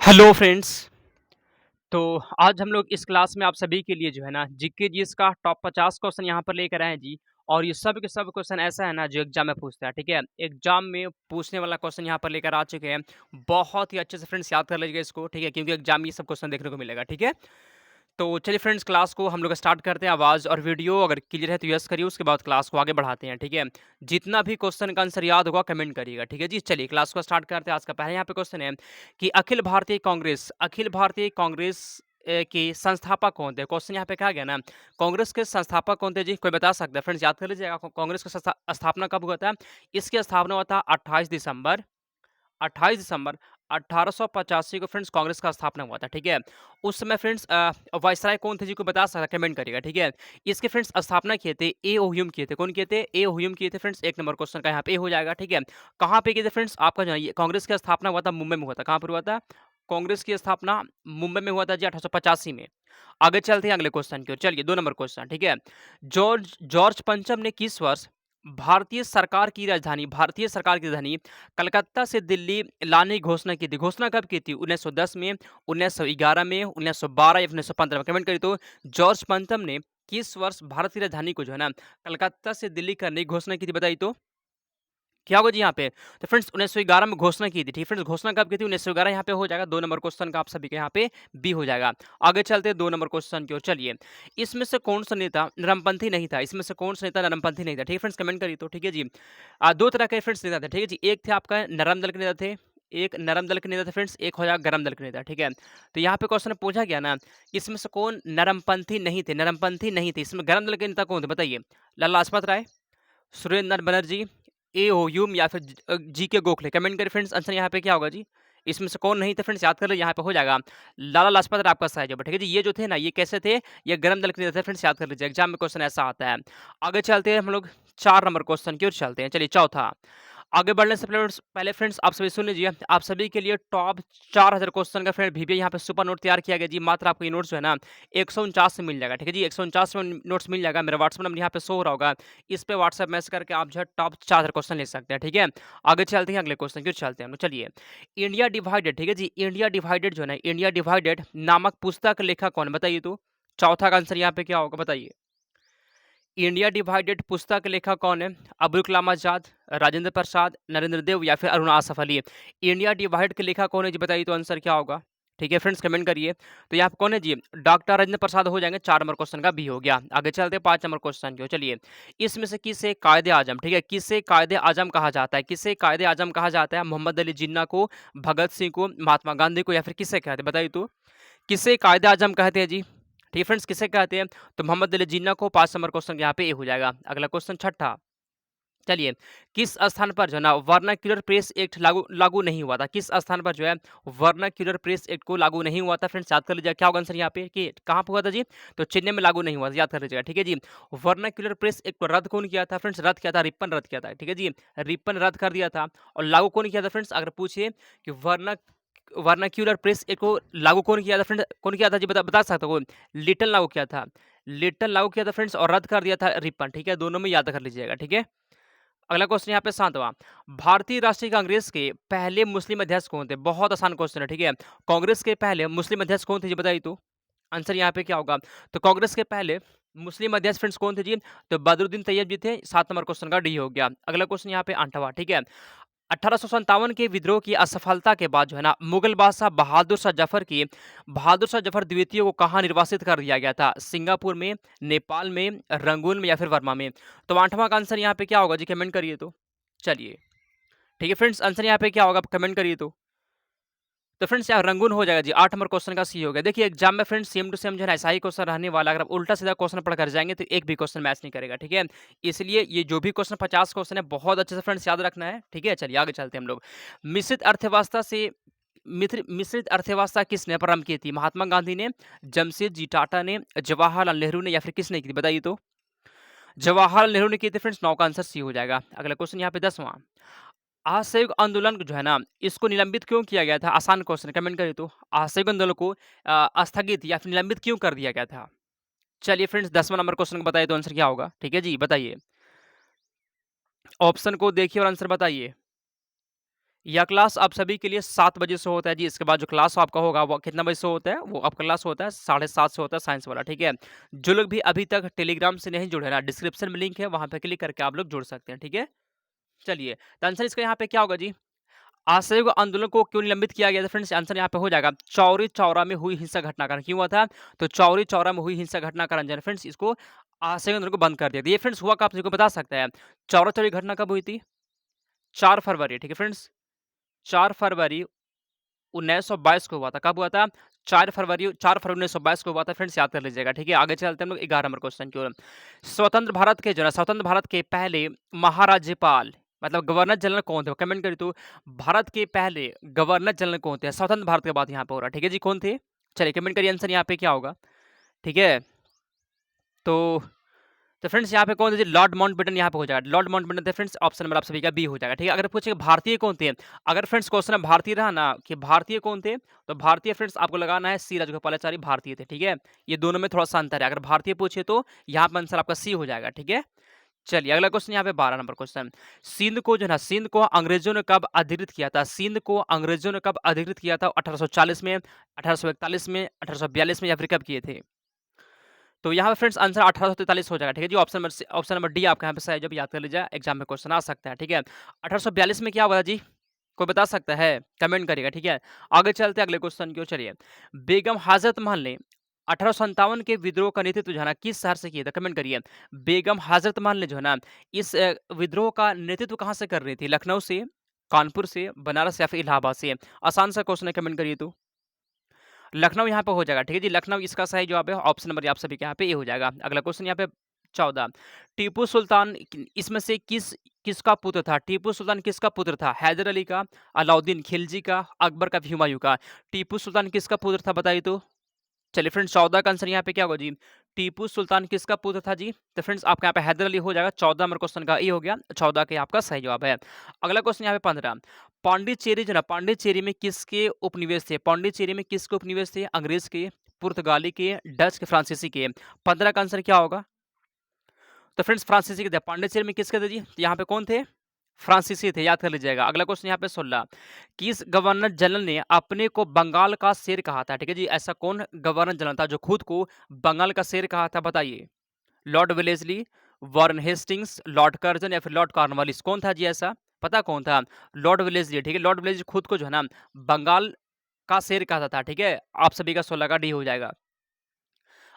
Hello friends. तो आज हम लोग इस क्लास में आप सभी के लिए जो है ना जीके जीएस का टॉप 50 क्वेश्चन यहाँ पर लेकर आए हैं जी। और ये सब के सब क्वेश्चन ऐसा है ना जो एग्जाम में पूछता है, ठीक है। एग्जाम में पूछने वाला क्वेश्चन यहाँ पर लेकर आ चुके हैं। बहुत ही अच्छे से फ्रेंड्स याद कर लीजिएगा इसको, ठीक है, क्योंकि एग्जाम में ये सब क्वेश्चन देखने को मिलेगा, ठीक है। तो चलिए फ्रेंड्स, क्लास को हम लोग स्टार्ट करते हैं। आवाज़ और वीडियो अगर क्लियर है तो यस करिए, उसके बाद क्लास को आगे बढ़ाते हैं, ठीक है। जितना भी क्वेश्चन का आंसर याद होगा कमेंट करिएगा, ठीक है जी। चलिए क्लास को स्टार्ट करते हैं। आज का पहले यहाँ पे क्वेश्चन है कि अखिल भारतीय कांग्रेस के संस्थापक कौन थे। क्वेश्चन यहाँ पे कहा गया ना, कांग्रेस के संस्थापक कौन थे जी, कोई बता सकता है? फ्रेंड्स याद कर लीजिएगा, कांग्रेस का स्थापना कब हुआ था। इसकी स्थापना हुआ था 28 दिसंबर 1885 को फ्रेंड्स कांग्रेस का स्थापना हुआ था, ठीक है। उस समय फ्रेंड्स वायसराय कौन थे जी, को बता सकता है? कमेंट करिएगा, ठीक है। इसके फ्रेंड्स स्थापना किए थे ए ओ ह्यूम किए थे। कौन किए थे? ए ओ ह्यूम किए थे फ्रेंड्स। एक नंबर क्वेश्चन का यहाँ पे ए हो जाएगा, ठीक है। कहाँ पे किए थे फ्रेंड्स? आपका जो है ये कांग्रेस की स्थापना हुआ था मुंबई में हुआ था। कहाँ पर हुआ था? कांग्रेस की स्थापना मुंबई में हुआ था जी 1885 में। आगे चलते हैं अगले क्वेश्चन की ओर। चलिए 2 नंबर क्वेश्चन, ठीक है। जॉर्ज जॉर्ज पंचम ने किस वर्ष भारतीय सरकार की राजधानी कलकत्ता से दिल्ली लाने की घोषणा की थी? घोषणा कब की थी? 1910 में, 1911 में, 1912 या 1915 में? कमेंट करिए तो। जॉर्ज पंचम ने किस वर्ष भारत की राजधानी को जो है ना कलकत्ता से दिल्ली करने की घोषणा की थी, बताइए तो। क्या होगा जी यहाँ पे? तो फ्रेंड्स 1911 में घोषणा की थी, ठीक। फ्रेंड्स घोषणा कब की थी? 1911 यहाँ पे हो जाएगा। 2 नंबर क्वेश्चन का आप सभी के यहाँ पे बी हो जाएगा। आगे चलते हैं 2 नंबर क्वेश्चन की ओर। चलिए, इसमें से कौन सा नेता नरमपंथी नहीं था? इसमें से कौन सा नेता नरमपंथी नहीं था? ठीक है फ्रेंड्स, कमेंट करिए तो, ठीक है जी। 2 तरह के फ्रेंड्स नेता थे, ठीक है जी। एक थे आपका नरम दल के नेता थे, एक नरम दल के नेता थे फ्रेंड्स, एक हो जाएगा गरम दल के नेता, ठीक है। तो यहाँ पे क्वेश्चन पूछा गया ना, इसमें से कौन नरमपंथी नहीं थे? नरमपंथी नहीं थे। इसमें गरम दल के नेता कौन थे, बताइए। लाला लाजपत राय, सुरेंद्र बनर्जी, ए ओ ह्यूम या फिर जी के गोखले? कमेंट करिए फ्रेंड्स, आंसर यहाँ पे क्या होगा जी। इसमें से कौन नहीं थे फ्रेंड्स, याद कर लीजिए, यहाँ पे हो जाएगा लाला लाजपत राय आपका सही जवाब, ठीक है जी। ये जो थे ना, ये कैसे थे? ये गरम दल के नेता थे फ्रेंड्स, याद कर लीजिए, एग्जाम में क्वेश्चन ऐसा आता है। आगे चलते हैं हम लोग 4 नंबर क्वेश्चन की ओर चलते हैं। चलिए चौथा। आगे बढ़ने से पहले फ्रेंड्स आप सभी सुन लीजिए, आप सभी के लिए टॉप 4000 क्वेश्चन का फ्रेंड वीवीए यहाँ पे सुपर नोट तैयार किया गया जी। मात्र आपको ये नोट्स जो है ना 149 से मिल जाएगा, ठीक है जी। 149 में नोट्स मिल जाएगा। मेरा व्हाट्सएप नंबर यहाँ पे शो हो रहा होगा, इस पे व्हाट्सएप मैसेज करके आप जो है टॉप 4000 क्वेश्चन ले सकते हैं, ठीक है। आगे चलते हैं अगले क्वेश्चन की, चलते हैं हम लोग। चलिए, इंडिया डिवाइडेड, ठीक है जी। इंडिया डिवाइडेड जो है ना, इंडिया डिवाइडेड नामक पुस्तक का लेखक कौन है, बताइए तो। चौथा का आंसर यहाँ पे क्या होगा, बताइए। इंडिया डिवाइडेड पुस्तक के लेखक कौन है? अब्दुल कलाम आजाद, राजेंद्र प्रसाद, नरेंद्र देव या फिर अरुण आसफ अली? इंडिया डिवाइड के लेखक कौन है जी, बताइए तो आंसर क्या होगा। ठीक है फ्रेंड्स, कमेंट करिए। तो यहाँ पे कौन है जी? डॉक्टर राजेंद्र प्रसाद हो जाएंगे। 4 नंबर क्वेश्चन का भी हो गया। आगे चलते हैं 5 नंबर क्वेश्चन की ओर। चलिए, इसमें से किसे कायदे आजम, ठीक है, किसे कायदे आजम कहा जाता है? किसे कायदे आजम कहा जाता है? मोहम्मद अली जिन्ना को, भगत सिंह को, महात्मा गांधी को या फिर किसे कहते हैं, बताइए तो। किसे कायदे आजम कहते हैं जी? ठीक है फ्रेंड्स, किसे कहते हैं? तो मोहम्मद अली जिन्ना को। 5 नंबर क्वेश्चन यहाँ पे ए हो जाएगा। अगला क्वेश्चन छठा। चलिए, किस स्थान पर जो है ना वर्नाक्युलर प्रेस एक्ट लागू लागू नहीं हुआ था? किस स्थान पर जो है वर्नाक्युलर प्रेस एक्ट को लागू नहीं हुआ था? फ्रेंड्स याद कर लीजिएगा, क्या होगा आंसर यहाँ पे कि कहाँ पे हुआ था जी? तो चेन्नई में लागू नहीं हुआ था, याद कर लीजिएगा, ठीक है जी। वर्नाक्युलर प्रेस एक्ट को रद्द कौन किया था फ्रेंड्स? रद्द किया था रिपन, रद्द किया था, ठीक है जी। रिपन रद्द कर दिया था। और लागू कौन किया था फ्रेंड्स? अगर पूछिए कि वर्नाक्युलर प्रेस एक्ट को लागू कौन किया था फ्रेंड्स? कौन किया था जी, बता बता सकता कोई? लिटन लागू किया था। लिटन लागू किया था फ्रेंड्स, और रद्द कर दिया था रिपन, ठीक है। दोनों में याद कर लीजिएगा, ठीक है। अगला क्वेश्चन यहाँ पे 7वां। भारतीय राष्ट्रीय कांग्रेस के पहले मुस्लिम अध्यक्ष कौन थे? बहुत आसान क्वेश्चन है, ठीक है। कांग्रेस के पहले मुस्लिम अध्यक्ष कौन थे जी, बताइए तो। आंसर यहाँ पे क्या होगा? तो कांग्रेस के पहले मुस्लिम अध्यक्ष फ्रेंड्स कौन थे जी? तो बदरुद्दीन तैयब जी थे। 7 नंबर क्वेश्चन का डी हो गया। अगला क्वेश्चन यहाँ पे 8वां, ठीक है। 1857 के विद्रोह की असफलता के बाद जो है ना मुगल बादशाह बहादुर शाह जफर द्वितीय को कहाँ निर्वासित कर दिया गया था? सिंगापुर में, नेपाल में, रंगून में या फिर वर्मा में? तो 8वां का आंसर यहाँ पे क्या होगा जी, कमेंट करिए तो। चलिए, ठीक है फ्रेंड्स, आंसर यहाँ पे क्या होगा, कमेंट करिए तो फ्रेंड्स यहाँ रंगून हो जाएगा जी। 8 नंबर क्वेश्चन का सी हो गया। देखिए एग्जाम में फ्रेंड्स सेम टू सेम जो है ना ऐसा ही क्वेश्चन रहने वाला है। अगर आप उल्टा सीधा क्वेश्चन पढ़कर जाएंगे तो एक भी क्वेश्चन मैच नहीं करेगा, ठीक है। इसलिए ये जो भी क्वेश्चन 50 क्वेश्चन है बहुत अच्छे से फ्रेंड्स याद रखना है, ठीक है। चलिए आगे चलते हैं हम लोग। मिश्रित अर्थव्यवस्था से मिश्रित अर्थव्यवस्था किसने प्रारंभ की थी? महात्मा गांधी ने, जमशेदजी टाटा ने, जवाहरलाल नेहरू ने या फिर किसने की थी, बताइए तो। जवाहरलाल नेहरू ने की थी फ्रेंड्स। 9 का आंसर सी हो जाएगा। अगला क्वेश्चन यहाँ पे 10वां। असहयोग आंदोलन जो है ना इसको निलंबित क्यों किया गया था? आसान क्वेश्चन, कमेंट करिए तो। असहयोग आंदोलन को स्थगित या फिर निलंबित क्यों कर दिया गया था? चलिए फ्रेंड्स 10वां नंबर क्वेश्चन को बताइए तो आंसर क्या होगा, ठीक है जी, बताइए। ऑप्शन को देखिए और आंसर बताइए। यह क्लास आप सभी के लिए 7 बजे से होता है जी। इसके बाद जो क्लास आपका होगा वो कितना बजे से होता है? वो आपका क्लास होता है 7:30 से होता है साइंस वाला, ठीक है? जो लोग भी अभी तक टेलीग्राम से नहीं जुड़े ना, डिस्क्रिप्शन में लिंक है, वहाँ पे क्लिक करके आप लोग जुड़ सकते हैं, ठीक है? चलिए, तो आंसर इसका यहाँ पे क्या होगा जी? असहयोग आंदोलन को क्यों निलंबित किया गया था फ्रेंड्स? आंसर यहाँ पे हो जाएगा चौरी चौरा में हुई हिंसक घटना कारण। क्यों हुआ था? तो चौरी चौरा में हुई हिंसक घटना कारण जो है फ्रेंड्स इसको असहयोग आंदोलन को बंद कर दिया था। ये फ्रेंड्स हुआ कब, आप मेरे को बता सकता है? चौरा चौरी घटना कब हुई थी? 4 फरवरी, ठीक है फ्रेंड्स? 4 फरवरी 1922 को हुआ था। कब हुआ था? 4 फरवरी 1922 को हुआ था फ्रेंड्स, याद कर लीजिएगा, ठीक है? आगे चलते हैं हम लोग 11 नंबर क्वेश्चन की ओर। स्वतंत्र भारत के जो है ना, स्वतंत्र भारत के पहले महाराज्यपाल मतलब गवर्नर जनरल कौन थे? कमेंट करिए तो भारत के पहले गवर्नर जनरल कौन थे? स्वतंत्र भारत की बात यहाँ पे हो रहा है, ठीक है जी? कौन थे? चलिए कमेंट करिए आंसर यहाँ पे क्या होगा, ठीक है? तो फ्रेंड्स यहाँ पे कौन थे जी? लॉर्ड माउंटबेटन यहाँ पे हो जाएगा। लॉर्ड माउंटबेटन थे फ्रेंड्स, ऑप्शन नंबर आप सभी का बी हो जाएगा, ठीक है? अगर पूछे भारतीय कौन थे? अगर फ्रेंड्स क्वेश्चन में भारतीय रहा ना कि भारतीय कौन थे, तो भारतीय फ्रेंड्स आपको लगाना है सी राजगोपालाचारी भारतीय थे, ठीक है? ये दोनों में थोड़ा सा अंतर है। अगर भारतीय पूछे तो यहाँ पे आंसर आपका सी हो जाएगा, ठीक है? चलिए अगला क्वेश्चन यहाँ पे 12 नंबर क्वेश्चन। सिंध को जो है ना, सिंध को अंग्रेजों ने कब अधिकृत किया था? सिंध को अंग्रेजों ने कब अधिकृत किया था? 1840 में, 1841 में, 1842 में या फिर कब किए थे? तो यहाँ पे फ्रेंड्स आंसर 1843 हो जाएगा, ठीक है जी? ऑप्शन नंबर डी आपका यहाँ पे सही है, जब याद कर लीजिए, एग्जाम में क्वेश्चन आ सकता है, ठीक है? 1842 में क्या हुआ था जी? कोई बता सकता है? कमेंट करिएगा, ठीक है? आगे चलते हैं अगले क्वेश्चन की ओर। चलिए, बेगम हाजत महल ने 1857 के विद्रोह का नेतृत्व जो है ना किस शहर से किया था? कमेंट करिए। बेगम हाजत महल ने जो है ना इस विद्रोह का नेतृत्व कहाँ से कर रही थी? लखनऊ से, कानपुर से, बनारस या फिर इलाहाबाद से? आसान सा क्वेश्चन है, कमेंट करिए तो। लखनऊ यहाँ पे हो जाएगा, ठीक है जी? लखनऊ इसका सही जवाब है, ऑप्शन नंबर आप सभी के यहाँ पे ए हो जाएगा। अगला क्वेश्चन यहाँ पे 14, टीपू सुल्तान इसमें से किसका पुत्र था? टीपू सुल्तान किसका पुत्र था? हैदर अली का, अलाउद्दीन खिलजी का, अकबर का, हुमायूं का? टीपू सुल्तान किसका पुत्र था बताइए तो? चलिए फ्रेंड्स 14 का आंसर यहाँ पे क्या होगा जी? टीपू सुल्तान किसका पुत्र था जी? तो फ्रेंड्स आपका यहाँ पे हैदर अली हो जाएगा। 14 नंबर क्वेश्चन का ए हो गया, 14 के आपका सही जवाब है। अगला क्वेश्चन यहाँ पे 15, पांडिचेरी जो ना, पांडिचेरी में किसके उपनिवेश थे? पांडिचेरी में किसके उपनिवेश थे? अंग्रेज के, पुर्तगाली के, डच के, फ्रांसीसी के? 15 का आंसर क्या होगा? तो फ्रेंड्स फ्रांसीसी के थे। पांडिचेरी में किसके थे जी? तो यहाँ पे कौन थे? फ्रांसीसी थे, याद कर लीजिएगा। अगला क्वेश्चन यहाँ पे 16, किस गवर्नर जनरल ने अपने को बंगाल का शेर कहा था? ठीक है जी, ऐसा कौन गवर्नर जनरल था जो खुद को बंगाल का शेर कहा था? बताइए। Lord Wellesley, Warren Hastings, Lord Curzon या फिर लॉर्ड कॉर्नवालिस? कौन था जी ऐसा? पता कौन था? लॉर्ड वेलेस्ली, ठीक है? लॉर्ड वेलेस्ली खुद को जो है ना बंगाल का शेर कहा था, ठीक है? आप सभी का 16 का डी हो जाएगा।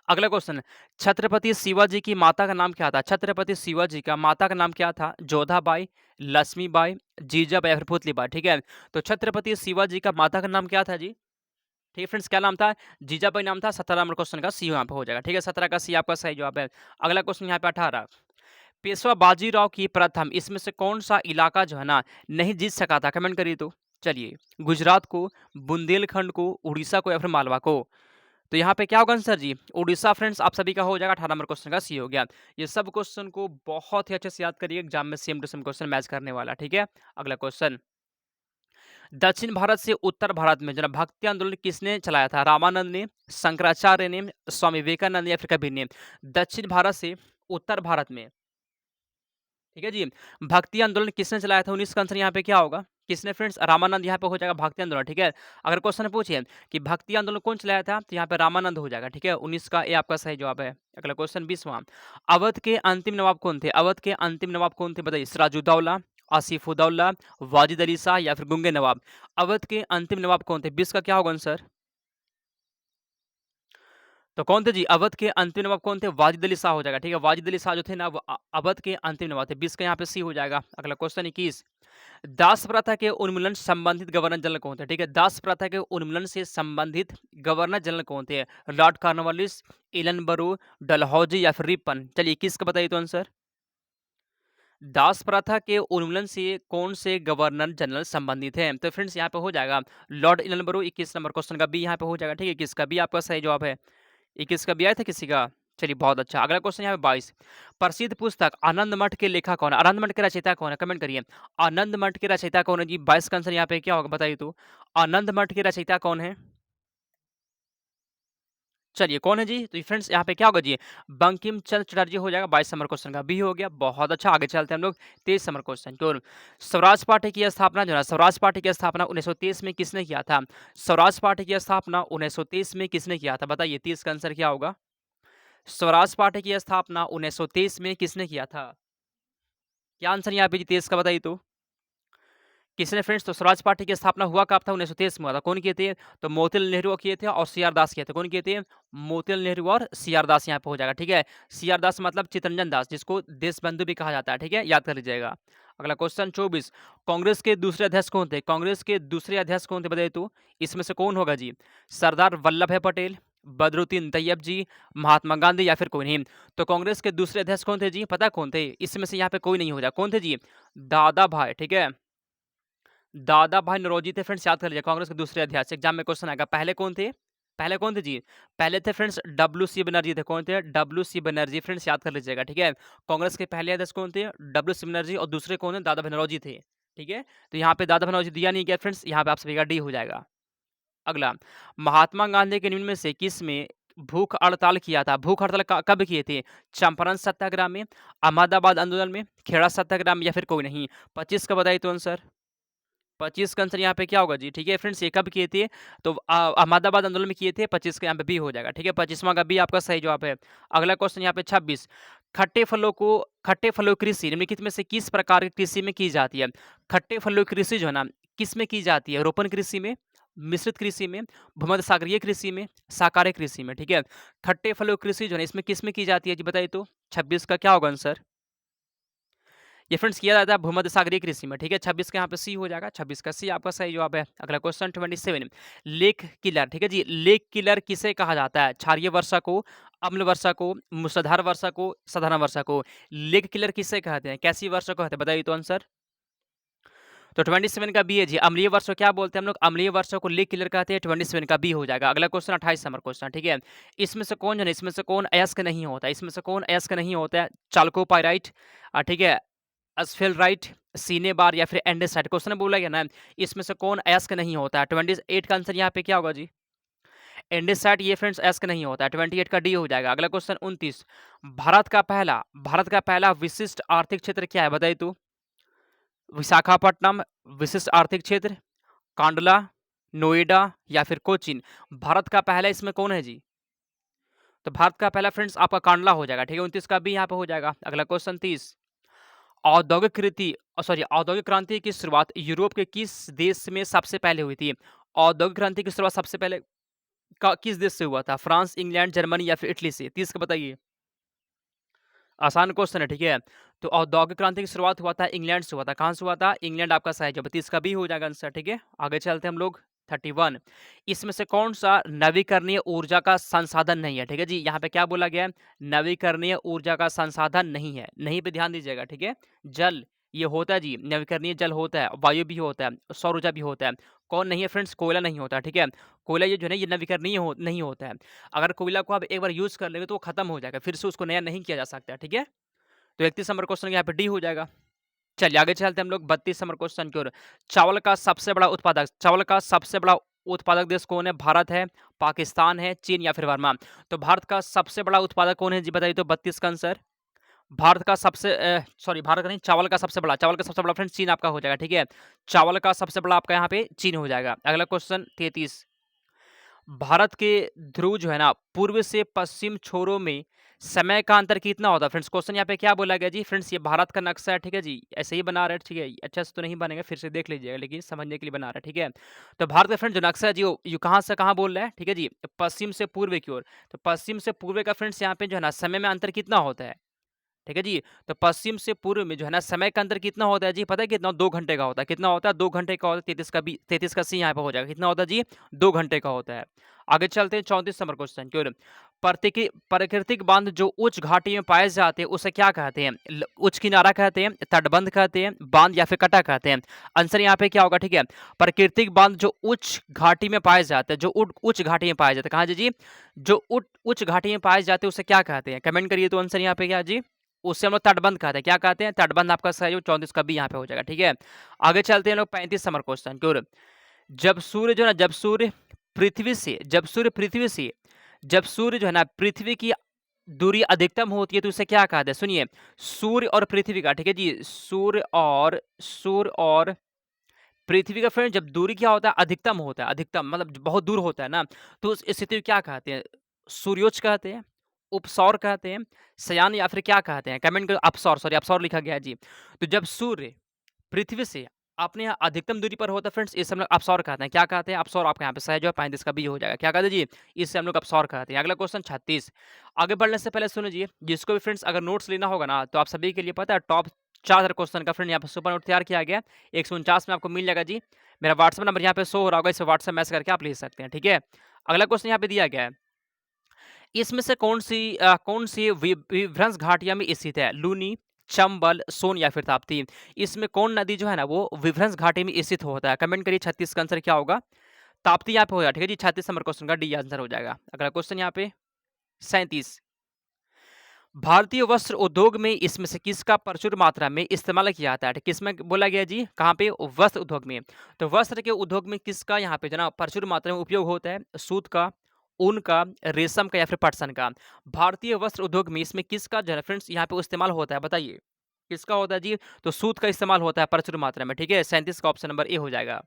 अगला क्वेश्चन, छत्रपति शिवाजी की माता का नाम क्या था? छत्रपति शिवाजी का माता का नाम क्या था? जोधाबाई, लक्ष्मीबाई, जीजाबाई या फिर पुतलीबाई? ठीक है, तो छत्रपति शिवाजी का माता का नाम क्या था जी? ठीक है फ्रेंड्स, क्या नाम था? जीजाबाई नाम था। 17 नंबर क्वेश्चन का सी यहाँ पे हो जाएगा, ठीक है? 17 का सी आपका सही जवाब है। अगला क्वेश्चन यहाँ पे 18, पेशवा बाजीराव की प्रथम इसमें से कौन सा इलाका जो है ना नहीं जीत सका था? कमेंट करिए तो। चलिए, गुजरात को, बुंदेलखंड को, उड़ीसा को या फिर मालवा को? तो यहाँ पे क्या होगा आंसर जी? उड़ीसा फ्रेंड्स आप सभी का हो जाएगा। 18 नंबर क्वेश्चन का सी हो गया। ये सब क्वेश्चन को बहुत ही अच्छे से याद करिए, एग्जाम में same to same question match करने वाला, ठीक है? अगला क्वेश्चन, दक्षिण भारत से उत्तर भारत में जना भक्ति आंदोलन किसने चलाया था? रामानंद ने, शंकराचार्य ने, स्वामी विवेकानंद या फिर कबीर ने? दक्षिण भारत से उत्तर भारत में, ठीक है जी, भक्ति आंदोलन किसने चलाया था? 19 का आंसर यहाँ पे क्या होगा? किसने फ्रेंड्स? रामानंद यहाँ पे हो जाएगा भक्ति आंदोलन, ठीक है? अगर क्वेश्चन पूछे कि भक्ति आंदोलन कौन चलाया था, तो यहाँ पे रामानंद हो जाएगा, ठीक है? 19 का ए आपका सही जवाब है। अगला क्वेश्चन 20वां, अवध के अंतिम नवाब कौन थे? अवध के अंतिम नवाब कौन थे बताइए? सिराजुद्दौला, आसिफुद्दौला, वाजिद अली शाह या फिर गुंगे नवाब? अवध के अंतिम नवाब कौन थे? 20 का क्या होगा आंसर? तो कौन थे जी? अवध के अंतिम नवाब कौन थे? वाजिद अली शाह हो जाएगा, ठीक है? वाजिद अली शाह जो थे ना वो अवध के अंतिम नवाब थे। 20 का यहाँ पे सी हो जाएगा। अगला क्वेश्चन 21, दास प्रथा के उन्मूलन संबंधित गवर्नर जनरल कौन थे? ठीक है, दास प्रथा के उन्मूलन से संबंधित गवर्नर जनरल कौन थे? लॉर्ड कॉर्नवालिस, एलन बरू, डलहौजी या फिर रिपन? चलिए 21 का बताइए तो आंसर। दास प्रथा के उन्मूलन से कौन से गवर्नर जनरल संबंधित हैं? तो फ्रेंड्स यहाँ पे हो जाएगा लॉर्ड एलन बरू। 21 नंबर क्वेश्चन का बी यहाँ पे हो जाएगा, ठीक है? 21 का बी आपका सही जवाब है। 21 का भी आया था किसी का? चलिए बहुत अच्छा। अगला क्वेश्चन यहाँ पे 22, प्रसिद्ध पुस्तक आनंद मठ के लेखक कौन है? आनंद मठ के रचयिता कौन है? कमेंट करिए। आनंद मठ के रचयिता कौन है जी? 22 का आंसर यहाँ पे क्या होगा बताइए तो? आनंद मठ के रचयिता कौन है? चलिए कौन है जी? तो फ्रेंड्स यहाँ पे क्या होगा जी? बंकिम चंद्र चटर्जी हो जाएगा 22 नंबर क्वेश्चन का, बी हो गया। बहुत अच्छा, आगे चलते हैं हम लोग 23 नंबर क्वेश्चन की ओर। स्वराज पार्टी की स्थापना जो है ना, स्वराज पार्टी की स्थापना 1923 में किसने किया था? स्वराज पार्टी की स्थापना 1923 में किसने किया था? बताइए 30 का आंसर क्या होगा? स्वराज पार्टी की स्थापना 1923 में किसने किया था? क्या आंसर यहाँ पे जी 23 का बताइए तो? किसने फ्रेंड्स? तो स्वराज पार्टी की स्थापना हुआ कब था? 1923 में हुआ था। कौन किए थे? तो मोतीलाल नेहरू किए थे और सीआर दास किए थे। कौन किए थे? मोतीलाल नेहरू और सीआर दास यहाँ पे हो जाएगा, ठीक है। सीआर दास मतलब चित्तरंजन दास, जिसको देशबंधु भी कहा जाता है, ठीक है, याद कर लीजिएगा। अगला क्वेश्चन 24, कांग्रेस के दूसरे अध्यक्ष कौन थे? कांग्रेस के दूसरे अध्यक्ष कौन थे बताइए तो? इसमें से कौन होगा जी? सरदार वल्लभ भाई पटेल, बदरुद्दीन तैयब जी, महात्मा गांधी या फिर कोई नहीं? तो कांग्रेस के दूसरे अध्यक्ष कौन थे जी? पता कौन थे? इसमें से यहाँ पे कोई नहीं हो जाए। कौन थे जी? दादा भाई, ठीक है, दादा भाई नौरोजी थे फ्रेंड्स, याद कर लीजिए। कांग्रेस के दूसरे अध्यक्ष, एग्जाम में क्वेश्चन आएगा। पहले कौन थे? पहले कौन थे जी? पहले थे फ्रेंड्स डब्ल्यू सी बनर्जी थे। कौन थे? डब्ल्यू सी बनर्जी, फ्रेंड्स याद कर लीजिएगा, ठीक है। कांग्रेस के पहले अध्यक्ष कौन थे? डब्ल्यू सी बनर्जी, और दूसरे कौन है? दादा भाई नौरोजी थे, ठीक है। तो यहाँ पे दादा भाई नौरोजी दिया नहीं गया फ्रेंड्स, यहाँ पे आप सभी का डी हो जाएगा। अगला, महात्मा गांधी के निम्न में से किस में भूख हड़ताल किया था? भूख हड़ताल कब किए थे? चंपारण सत्याग्रह में, अहमदाबाद आंदोलन में, खेड़ा सत्याग्रह में या फिर कोई नहीं? 25 का बताइए तो आंसर। 25 का आंसर यहाँ पे क्या होगा जी? ठीक है फ्रेंड्स, ये कब किए थे? तो अहमदाबाद आंदोलन में किए थे। 25 का यहाँ पे बी हो जाएगा, ठीक है। 25वां का बी आपका सही जवाब है। अगला क्वेश्चन यहाँ पे 26, खट्टे फलों की कृषि निम्नलिखित में से किस प्रकार की कृषि में की जाती है? खट्टे फलों की कृषि जो है ना, किस में की जाती है? रोपण कृषि में, मिश्रित कृषि में, भूमध्य सागरीय कृषि में, शाकाहारी कृषि में, ठीक है। खट्टे फलों की कृषि जो है ना, इसमें किस में की जाती है जी बताइए तो? 26 का क्या होगा आंसर? ये फ्रेंड्स किया जाता है भूमध्य सागरीय कृषि में, ठीक है। 26 का यहाँ पे सी हो जाएगा, 26 का सी आपका सही जवाब है। अगला क्वेश्चन 27, लेक किलर, ठीक है जी। लेक किलर किसे कहा जाता है? क्षारीय वर्षा को, अम्ल वर्षा को, मूसलाधार वर्षा को, साधारण वर्षा को? लेक किलर किसे कहते हैं? कैसी वर्षा को कहते हैं? बताइए तो आंसर। तो 27 का बी है जी। अम्लीय वर्षा क्या बोलते हैं हम लोग? अम्लीय वर्षा को लेक किलर कहते हैं। 27 का बी हो जाएगा। अगला क्वेश्चन 28 नंबर क्वेश्चन, ठीक है। इसमें से कौन जो है, इसमें से कौन अयस्क नहीं होता? इसमें से कौन अयस्क नहीं होता है? चाल्कोपाइराइट, ठीक है, अस्फेलराइट, सिनेबार या फिर एंडेसाइट? क्वेश्चन में बोला गया ना, इसमें से कौन अयस्क नहीं होता है? 28 का आंसर यहाँ पे क्या होगा जी? एंडेसाइट ये फ्रेंड्स अयस्क नहीं होता है। 28 का डी हो जाएगा। अगला क्वेश्चन 29, भारत का पहला विशिष्ट आर्थिक क्षेत्र क्या है? बताइए तो। विशाखापट्टनम विशिष्ट आर्थिक क्षेत्र, कांडला, नोएडा या फिर कोचीन? भारत का पहला इसमें कौन है जी? तो भारत का पहला फ्रेंड्स आपका कांडला हो जाएगा, ठीक है। 29 का भी यहाँ पे हो जाएगा। अगला क्वेश्चन 30, औद्योगिक क्रांति की शुरुआत यूरोप के किस देश में सबसे पहले हुई थी? औद्योगिक क्रांति की शुरुआत सबसे पहले किस देश से हुआ था? फ्रांस, इंग्लैंड, जर्मनी या फिर इटली से? 30 का बताइए। आसान क्वेश्चन है, ठीक है। तो औद्योगिक क्रांति की शुरुआत हुआ था इंग्लैंड से हुआ था। कहाँ से हुआ था? इंग्लैंड आपका सही जवाब। 30 का भी हो जाएगा आंसर, ठीक है। आगे चलते हैं हम लोग 31, इसमें से कौन सा नवीकरणीय ऊर्जा का संसाधन नहीं है? ठीक है जी, यहाँ पे क्या बोला गया है? नवीकरणीय ऊर्जा का संसाधन नहीं है। नहीं पे ध्यान दीजिएगा, ठीक है। जल ये होता है जी, नवीकरणीय जल होता है, वायु भी होता है, सौर ऊर्जा भी होता है। कौन नहीं है फ्रेंड्स? कोयला नहीं होता, ठीक है। कोयला ये जो है ना, ये नवीकरणीय नहीं होता है। अगर कोयला को आप एक बार यूज कर लेंगे तो वो खत्म हो जाएगा, फिर से उसको नया नहीं किया जा सकता, ठीक है। तो 31 नंबर क्वेश्चन यहाँ पे डी हो जाएगा। चलिए आगे चलते हैं हम लोग 32 नंबर क्वेश्चन की ओर। चावल का सबसे बड़ा उत्पादक देश कौन है? भारत है, पाकिस्तान है, चीन या फिर वर्मा? तो भारत का सबसे बड़ा उत्पादक कौन है जी बताइए तो? 32 का आंसर। भारत का सबसे भारत का नहीं, चावल का सबसे बड़ा फ्रेंड चीन आपका हो जाएगा, ठीक है। चावल का सबसे बड़ा आपका यहाँ पे चीन हो जाएगा। अगला क्वेश्चन 33, भारत के ध्रुव जो है ना, पूर्व से पश्चिम छोरों में समय का अंतर कितना होता है? फ्रेंड्स क्वेश्चन यहाँ पे क्या बोला गया जी? फ्रेंड्स ये भारत का नक्शा है, ठीक है जी, ऐसे ही बना रहे हैं, ठीक है। अच्छा से तो नहीं बनेगा, फिर से देख लीजिएगा, लेकिन समझने के लिए बना रहा है, ठीक है। तो भारत का फ्रेंड जो नक्शा है जी, वो यू कहाँ से कहाँ बोल रहा है, ठीक है जी, पश्चिम से पूर्व की ओर। तो पश्चिम से पूर्व का फ्रेंड्स यहाँ पे जो है ना, समय में अंतर कितना होता है? ठीक है जी। तो पश्चिम से पूर्व में जो है ना, समय का अंतर कितना होता है जी? पता है कितना? 2 घंटे का होता है। कितना होता है? 2 घंटे का होता है। 33 का सी यहाँ पे हो जाएगा। कितना होता है जी? 2 घंटे का होता है। आगे चलते हैं 34 नंबर क्वेश्चन की ओर। प्राकृतिक बांध जो उच्च घाटी में पाए जाते हैं उसे क्या कहते हैं? उच्च किनारा कहते हैं, तटबंध कहते हैं, बांध या फिर कटा कहते हैं? आंसर यहाँ पे क्या होगा? ठीक है, प्राकृतिक बांध जो उच्च घाटी में पाए जाते हैं, जो उच्च घाटी में पाए जाते हैं। कहाँ जी? जो उच्च घाटी में पाए जाते हैं उसे क्या कहते हैं? कमेंट करिए तो आंसर यहाँ पे क्या जी? उससे हम लोग तटबंध कहते हैं। क्या कहते हैं? तटबंध आपका सही हो। 34 का भी यहाँ पे हो जाएगा, ठीक है। आगे चलते हैं लोग 35 नंबर क्वेश्चन की ओर। जब सूर्य जो है ना, जब सूर्य पृथ्वी से जब सूर्य जो है ना पृथ्वी की दूरी अधिकतम होती है तो उसे क्या कहते हैं? सुनिए, सूर्य और पृथ्वी का, ठीक है जी, सूर्य और पृथ्वी का फ्रेंड जब दूरी क्या होता है? अधिकतम होता है, अधिकतम मतलब बहुत दूर होता है ना, तो उस स्थिति को क्या कहते हैं? सूर्योच्च कहते हैं, उपसौर कहते हैं, शयान या फिर क्या कहते हैं? कमेंट करो। अपसौर, सॉरी अपसौर लिखा गया है जी। तो जब सूर्य पृथ्वी से अपने यहाँ अधिकतम दूरी पर होता है फ्रेंड्स, इसे हम लोग अपसौर कहते हैं। क्या कहते हैं? अपसौर। आपका यहाँ पे सही जवाब 35 का बी हो जाएगा। क्या कहते हैं जी? इसे हम लोग अपसौर कहते हैं। अगला क्वेश्चन 36। आगे बढ़ने से पहले सुनिए, जिसको भी फ्रेंड्स अगर नोट्स लेना होगा ना, तो आप सभी के लिए पता है टॉप 4000 क्वेश्चन का फ्रेंड यहाँ पे सुपर नोट तैयार किया गया है। 149 में आपको मिल जाएगा जी। मेरा व्हाट्सएप नंबर यहाँ पे शो हो रहा होगा, इसे व्हाट्सएप मैसेज करके आप ले सकते हैं, ठीक है? अगला क्वेश्चन यहाँ पे दिया गया है, इसमें से कौन सी विभ्रंश घाटिया में स्थित है? लूनी, चंबल, सोन या फिर ताप्ती? इसमें कौन नदी जो है ना वो विभ्रंश घाटी में स्थित होता है? कमेंट करिए। 36 का आंसर क्या होगा? ताप्ती यहाँ पे हो जाएगा, ठीक है जी। 36 नंबर क्वेश्चन का डी आंसर हो जाएगा। अगला क्वेश्चन यहाँ पे 37। भारतीय वस्त्र उद्योग में इसमें से किसका प्रचुर मात्रा में इस्तेमाल किया जाता है? किसमें बोला गया जी? कहाँ पे? वस्त्र उद्योग में। तो वस्त्र के उद्योग में किसका यहाँ पे जो ना प्रचुर मात्रा में उपयोग होता है? सूत का, ऊन का, रेशम का या फिर पटसन का? भारतीय वस्त्र उद्योग में इसमें किसका जो है फ्रेंड्स यहाँ पे इस्तेमाल होता है? बताइए किसका होता है जी? तो सूत का इस्तेमाल होता है प्रचुर मात्रा में, ठीक है। 37 का ऑप्शन नंबर ए हो जाएगा।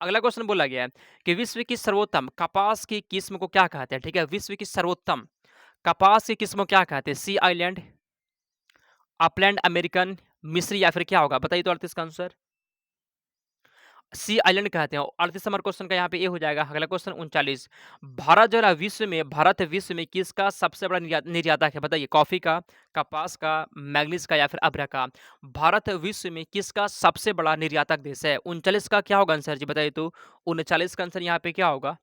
अगला क्वेश्चन बोला गया है कि विश्व की सर्वोत्तम कपास की किस्म को क्या कहते हैं? ठीक है, विश्व की सर्वोत्तम कपास की किस्म को क्या कहते हैं? सी आइलैंड, अपलैंड अमेरिकन, मिस्री या फिर क्या होगा? बताइए तो 38 का आंसर। सी आइलैंड कहते हैं। 38 नंबर क्वेश्चन का यहाँ पे ए हो जाएगा। अगला क्वेश्चन 39। भारत विश्व में किसका सबसे बड़ा निर्यातक है? बताइए, कॉफी का, कपास का, मैग्नीज का या फिर अभ्र का? भारत विश्व में किसका सबसे बड़ा निर्यातक देश है? 39 का क्या होगा आंसर जी? बताइए तो 39 का आंसर यहाँ पे क्या होगा?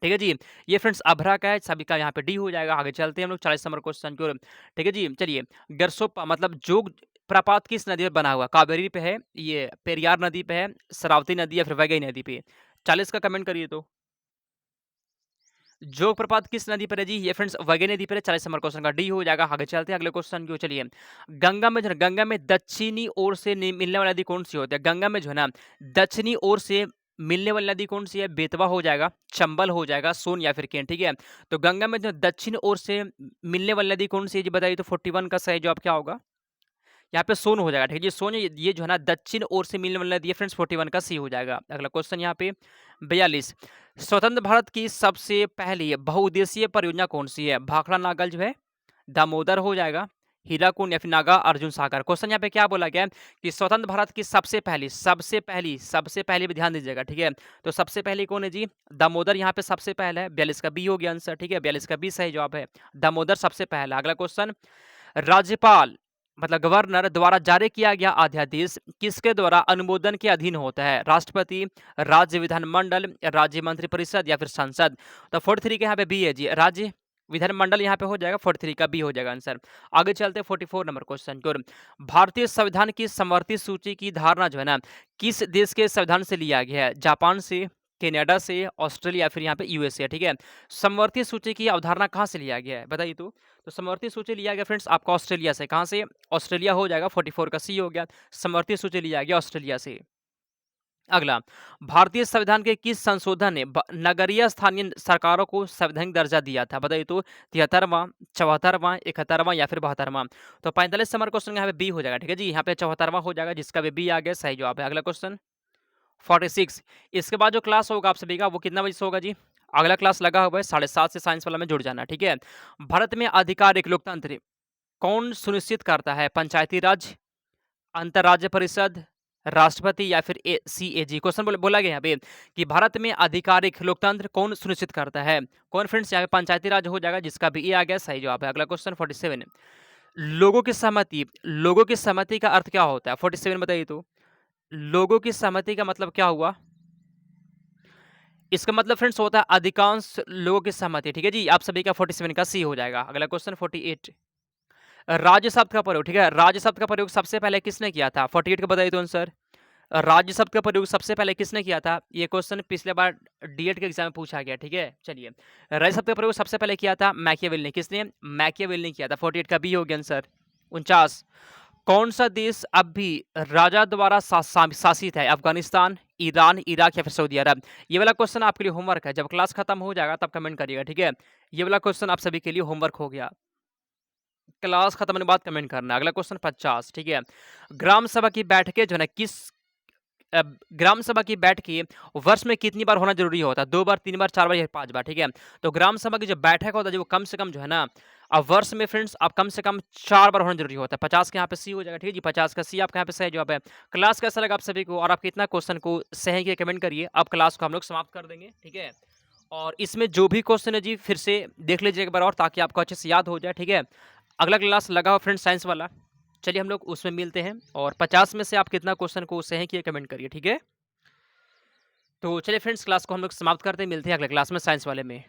ठीक है जी। ये फ्रेंड्स अभरा का है, सभी का यहाँ पे डी हो जाएगा। आगे चलते हैं हम लोग 40 नंबर क्वेश्चन की ओर। ठीक है जी, चलिए। गरसोप्पा मतलब जोग प्रपात किस नदी पर बना हुआ? कावेरी पे है, ये पेरियार नदी पे है, शरावती नदी या फिर वैगई नदी पे? 40 का कमेंट करिए तो। जोग प्रपात किस नदी पर है जी? ये फ्रेंड्स वैगई नदी पर है। 40 नंबर क्वेश्चन का डी हो जाएगा। आगे चलते हैं अगले क्वेश्चन की ओर। चलिए, गंगा में दक्षिणी ओर से मिलने वाली नदी कौन सी होती है? गंगा में जो है ना दक्षिणी ओर से मिलने वाली नदी कौन सी है? बेतवा हो जाएगा, चंबल हो जाएगा, सोन या फिर केन, ठीक है। तो गंगा में जो दक्षिण ओर से मिलने वाली नदी कौन सी है जी? बताइए तो 41 का सही जवाब क्या होगा? यहाँ पे सोन हो जाएगा, ठीक है जी। सोन ये जो है ना दक्षिण ओर से मिलने वाला नदी है फ्रेंड्स, 41 का सी हो जाएगा। अगला क्वेश्चन यहाँ पे 42। स्वतंत्र भारत की सबसे पहली बहुउद्देशीय परियोजना कौन सी है? भाखड़ा नागल जो है, दामोदर हो जाएगा, हीराकुंड या फिर नागा अर्जुन सागर? क्वेश्चन यहाँ पे क्या बोला गया है कि स्वतंत्र भारत की सबसे पहली भी ध्यान दीजिएगा, ठीक है। तो सबसे पहले कौन है जी? दामोदर यहाँ पे सबसे पहला है। 42 का बी हो गया आंसर, ठीक है। 42 का बी सही जवाब है, दामोदर सबसे पहला। अगला क्वेश्चन, राज्यपाल मतलब गवर्नर द्वारा जारी किया गया अध्यादेश किसके द्वारा अनुमोदन के अधीन होता है? राष्ट्रपति, राज्य विधानमंडल, राज्य मंत्रिपरिषद या फिर संसद? तो 43 के यहाँ पे बी है जी, राज्य विधानमंडल यहाँ पे हो जाएगा। 43 का बी हो जाएगा आंसर। आगे चलते हैं 44 नंबर क्वेश्चन की ओर। भारतीय संविधान की समवर्ती सूची की धारणा जो है ना किस देश के संविधान से लिया गया है? जापान से, कनाडा से, ऑस्ट्रेलिया फिर यहाँ पे यूएसए, ठीक है। समवर्ती सूची की अवधारणा कहाँ से लिया गया है? बताइए तो समवर्ती सूची लिया गया फ्रेंड्स आपका ऑस्ट्रेलिया से। कहाँ से? ऑस्ट्रेलिया हो जाएगा। 44 का सी हो गया। समवर्ती सूची लिया गया ऑस्ट्रेलिया से। अगला, भारतीय संविधान के किस संशोधन ने नगरीय स्थानीय सरकारों को संवैधानिक दर्जा दिया था? बताइए तो 73वां, 74वां, 71वां या फिर 72वां? तो 45 नंबर क्वेश्चन यहाँ पे बी हो जाएगा, ठीक है जी। यहाँ पे 74वां हो जाएगा, जिसका भी बी आ गया सही जवाब है। अगला क्वेश्चन 46। इसके बाद जो क्लास होगा आप सभी का वो कितना बजे से होगा जी? अगला क्लास लगा हुआ है 7:30 से, साइंस वाला में जुड़ जाना, ठीक है। भारत में आधिकारिक लोकतंत्र कौन सुनिश्चित करता है? पंचायती राज, अंतरराज्य परिषद, राष्ट्रपति या फिर सीएजी? क्वेश्चन बोला गया यहाँ पे कि भारत में आधिकारिक लोकतंत्र कौन सुनिश्चित करता है? कौन फ्रेंड्स? यहाँ पे पंचायती राज हो जाएगा, जिसका भी ए आ गया सही जवाब है। अगला क्वेश्चन 47। लोगों की सहमति का अर्थ क्या होता है? 47 बताइए तो। लोगों की सहमति का मतलब क्या हुआ? इसका मतलब फ्रेंड्स होता है अधिकांश लोगों की सहमति, ठीक है जी। आप सभी का 47 का सी हो जाएगा। अगला क्वेश्चन 48। राज्य शब्द का प्रयोग, ठीक है। राज्य शब्द का प्रयोग सबसे पहले किसने किया था? 48 का बताइए तो आंसर। राज्य शब्द का प्रयोग सबसे पहले किसने किया था? ये क्वेश्चन पिछले बार डीएड के एग्जाम में पूछा गया, ठीक है। चलिए, राज्य शब्द का प्रयोग सबसे पहले किया था मैकियावेली ने। किसने? मैकियावेली ने किया था। 48 का बी हो गया आंसर। 49। कौन सा देश अब भी राजा द्वारा शासित है? अफगानिस्तान, ईरान, इराक या फिर सऊदी अरब? ये वाला क्वेश्चन आपके लिए होमवर्क है, जब क्लास खत्म हो जाएगा तब कमेंट करिएगा, ठीक है? ये वाला क्वेश्चन आप सभी के लिए होमवर्क हो गया। क्लास खत्म होने के बाद कमेंट करना है। अगला क्वेश्चन 50, ठीक है? ग्राम सभा की बैठकें जो है ना ग्राम सभा की बैठकें वर्ष में कितनी बार होना ज़रूरी होता है? 2 बार, 3 बार, 4 बार या 5 बार, ठीक है? तो ग्राम सभा की जो बैठक होता है, जो वो कम से कम जो है ना वर्ष में फ्रेंड्स आप कम से कम 4 बार होना ज़रूरी होता है। 50 के यहाँ पे सी हो जाएगा, ठीक है जी? 50 का सी आपका यहाँ पे सही जवाब है। क्लास कैसा लगा आप सभी को और आप कितना क्वेश्चन को सही किए कमेंट करिए। अब क्लास को हम लोग समाप्त कर देंगे, ठीक है? और इसमें जो भी क्वेश्चन है जी फिर से देख लीजिए एक बार और ताकि आपको अच्छे से याद हो जाए, ठीक है? अगला क्लास लगा हो फ्रेंड्स साइंस वाला। चलिए हम लोग उसमें मिलते हैं और 50 में से आप कितना क्वेश्चन को सही किए कमेंट करिए, ठीक है? तो चलिए फ्रेंड्स क्लास को हम लोग समाप्त करते हैं, मिलते हैं अगले क्लास में साइंस वाले में।